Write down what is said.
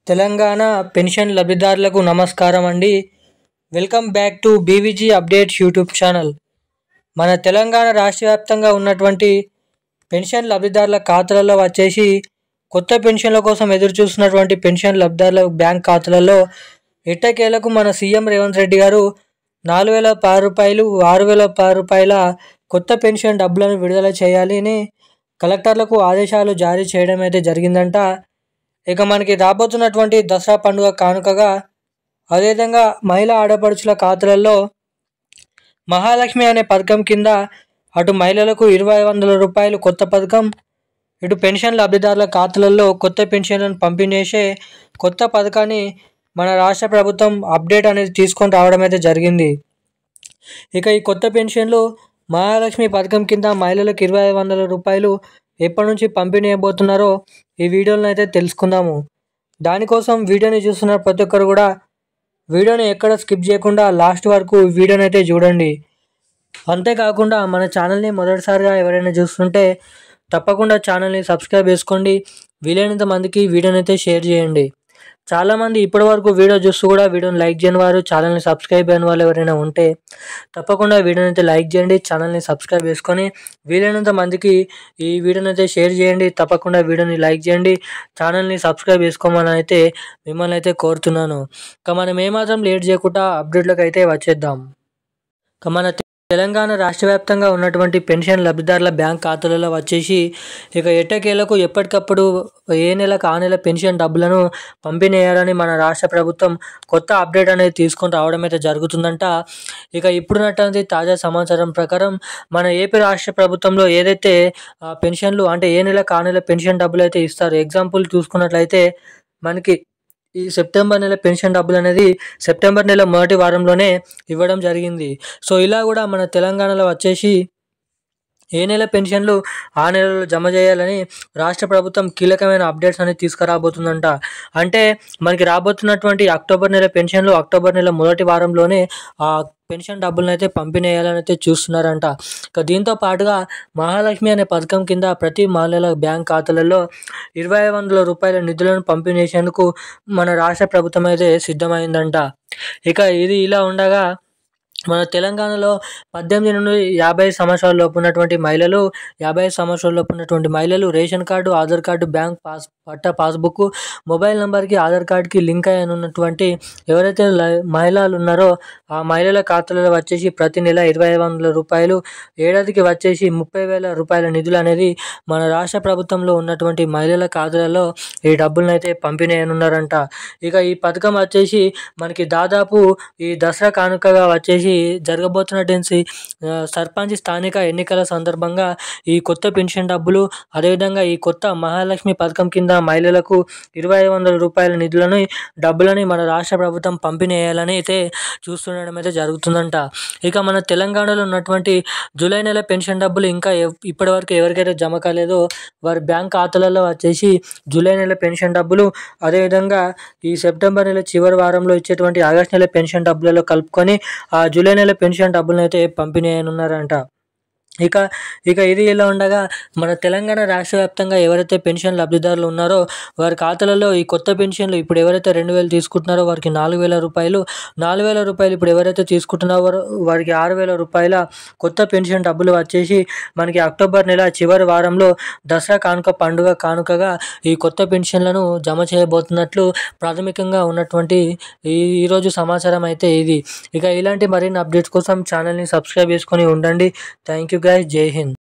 Telangana pension లబ్ధిదారులకు నమస్కారం అండి. Welcome back to BVG updates YouTube channel. మన తెలంగాణ రాష్ట్ర వ్యాప్తంగా ఉన్నటువంటి పెన్షన్ లబ్ధిదారుల ఖాతాలలో వచ్చేసి కొత్త పెన్షన్ల కోసం ఎదురు చూస్తున్నటువంటి పెన్షన్ లబ్ధిదారుల బ్యాంక్ ఖాతాలలో ఎట్టకేలకు మన సీఎం రేవంత్ రెడ్డి గారు 4,016 రూపాయలు 6,016 రూపాయల కొత్త పెన్షన్ డబ్బులను విడుదల చేయాలి అని కలెక్టర్లకు ఆదేశాలు జారీ చేయడం అయితే జరిగిందంట. ఇక మనకి రాబోతున్నటువంటి దసరా పండుగ కానుకగా అదేవిధంగా మహిళా ఆడపడుచుల ఖాతాలలో మహాలక్ష్మి అనే పథకం కింద అటు మహిళలకు 2,500 రూపాయలు కొత్త పథకం, ఇటు పెన్షన్ లబ్ధిదారుల ఖాతాలలో కొత్త పెన్షన్లను పంపిణీ చేసే కొత్త పథకాన్ని మన రాష్ట్ర ప్రభుత్వం అప్డేట్ అనేది తీసుకొని రావడం అయితే జరిగింది. ఇక ఈ కొత్త పెన్షన్లు మహాలక్ష్మి పథకం కింద మహిళలకు 2,500 రూపాయలు ఎప్పటి నుంచి పంపిణీ అయిపోతున్నారో ఈ వీడియోలో అయితే తెలుసుకుందాము. దానికోసం వీడియోని చూస్తున్న ప్రతి ఒక్కరు కూడా వీడియోని ఎక్కడ స్కిప్ చేయకుండా లాస్ట్ వరకు వీడియోని అయితే చూడండి. అంతేకాకుండా మన ఛానల్ని మొదటిసారిగా ఎవరైనా చూస్తుంటే తప్పకుండా ఛానల్ని సబ్స్క్రైబ్ చేసుకోండి. వీలైనంత మందికి వీడియోని అయితే షేర్ చేయండి. చాలామంది ఇప్పటి వరకు వీడియో చూస్తూ కూడా వీడియోని లైక్ చేయని వారు, ఛానల్ని సబ్స్క్రైబ్ అయిన వాళ్ళు ఎవరైనా ఉంటే తప్పకుండా వీడియోని అయితే లైక్ చేయండి, ఛానల్ని సబ్స్క్రైబ్ చేసుకొని వీలైనంత మందికి ఈ వీడియోని అయితే షేర్ చేయండి. తప్పకుండా వీడియోని లైక్ చేయండి, ఛానల్ని సబ్స్క్రైబ్ చేసుకోమని అయితే మిమ్మల్ని అయితే కోరుతున్నాను. ఇక మనం ఏమాత్రం లేట్ చేయకుండా అప్డేట్లకు అయితే వచ్చేద్దాం. ఇక మన తెలంగాణ రాష్ట్ర వ్యాప్తంగా ఉన్నటువంటి పెన్షన్ లబ్ధిదారుల బ్యాంక్ ఖాతాలలో వచ్చేసి ఇక ఎట్టకేలకు ఎప్పటికప్పుడు ఏ నెలకు ఆ నెల పెన్షన్ డబ్బులను పంపిణీ చేయాలని మన రాష్ట్ర ప్రభుత్వం కొత్త అప్డేట్ అనేది తీసుకొని రావడం అయితే జరుగుతుందంట. ఇక ఇప్పుడున్నటువంటి తాజా సమాచారం ప్రకారం మన ఏపీ రాష్ట్ర ప్రభుత్వంలో ఏదైతే పెన్షన్లు అంటే ఏ నెలకు ఆ నెల పెన్షన్ డబ్బులు అయితే ఇస్తారు. ఎగ్జాంపుల్ చూసుకున్నట్లయితే మనకి ఈ సెప్టెంబర్ నెల పెన్షన్ డబ్బులు అనేది సెప్టెంబర్ నెల మొదటి వారంలోనే ఇవ్వడం జరిగింది. సో ఇలా కూడా మన తెలంగాణలో వచ్చేసి ఏ నెల పెన్షన్లు ఆ నెలలో జమ చేయాలని రాష్ట్ర ప్రభుత్వం కీలకమైన అప్డేట్స్ అనేది తీసుకురాబోతుందంట. అంటే మనకి రాబోతున్నటువంటి అక్టోబర్ నెల పెన్షన్లు అక్టోబర్ నెల మొదటి వారంలోనే ఆ పెన్షన్ డబ్బులను అయితే పంపిణీ చేయాలని అయితే చూస్తున్నారంట. ఇక దీంతో పాటుగా మహాలక్ష్మి అనే పథకం కింద ప్రతి మహిళల బ్యాంక్ ఖాతాలలో 2,500 రూపాయల నిధులను పంపిణీ చేసేందుకు మన రాష్ట్ర ప్రభుత్వం అయితే సిద్ధమైందంట. ఇక ఇది ఇలా ఉండగా మన తెలంగాణలో 18 నుండి 50 సంవత్సరాల లోపు ఉన్నటువంటి మహిళలు 55 సంవత్సరాల లోపు ఉన్నటువంటి మహిళలు ration card, Aadhaar card, bank పట్టా పాస్బుక్, మొబైల్ నెంబర్కి ఆధార్ కార్డుకి లింక్ అయి ఉన్నటువంటి ఎవరైతే మహిళలు ఉన్నారో ఆ మహిళల ఖాతాలలో వచ్చేసి ప్రతి నెల 2,500 రూపాయలు, ఏడాదికి వచ్చేసి 30,000 రూపాయల నిధులు అనేది మన రాష్ట్ర ప్రభుత్వంలో ఉన్నటువంటి మహిళల ఖాతాలలో ఈ డబ్బులను అయితే పంపిణీ అయినున్నారంట. ఇక ఈ పథకం వచ్చేసి మనకి దాదాపు ఈ దసరా కానుకగా వచ్చేసి జరగబోతున్నటువంటి సర్పంచ్ స్థానిక ఎన్నికల సందర్భంగా ఈ కొత్త పెన్షన్ డబ్బులు, అదేవిధంగా ఈ కొత్త మహాలక్ష్మి పథకం కింద మహిళలకు 2,500 రూపాయల డబ్బులని మన రాష్ట్ర ప్రభుత్వం పంపిణీ చేయాలని అయితే చూస్తుండడం అయితే జరుగుతుందంట. ఇక మన తెలంగాణలో ఉన్నటువంటి జూలై నెల పెన్షన్ డబ్బులు ఇంకా ఇప్పటివరకు ఎవరికైతే జమ కాలేదో వారి బ్యాంక్ ఖాతాలలో వచ్చేసి జూలై నెల పెన్షన్ డబ్బులు, అదేవిధంగా ఈ సెప్టెంబర్ నెల చివరి వారంలో ఇచ్చేటువంటి ఆగస్టు నెల పెన్షన్ డబ్బులలో కలుపుకొని ఆ జూలై నెల పెన్షన్ డబ్బులను అయితే పంపిణీ అయినున్నారంట. ఇక ఇది ఇలా ఉండగా మన తెలంగాణ రాష్ట్ర వ్యాప్తంగా ఎవరైతే పెన్షన్ లబ్ధిదారులు ఉన్నారో వారి ఖాతాలలో ఈ కొత్త పెన్షన్లు ఇప్పుడు ఎవరైతే 2,000 తీసుకుంటున్నారో వారికి 4,000 రూపాయలు, 4,000 రూపాయలు ఇప్పుడు ఎవరైతే తీసుకుంటున్నారో వారికి 6,000 రూపాయల కొత్త పెన్షన్ డబ్బులు వచ్చేసి మనకి అక్టోబర్ నెల చివరి వారంలో దసరా కానుకగా ఈ కొత్త పెన్షన్లను జమ చేయబోతున్నట్లు ప్రాథమికంగా ఉన్నటువంటి ఈరోజు సమాచారం అయితే ఇది. ఇక ఇలాంటి మరిన్ని అప్డేట్స్ కోసం ఛానల్ని సబ్స్క్రైబ్ చేసుకొని ఉండండి. Thank you guys. జై హింద్.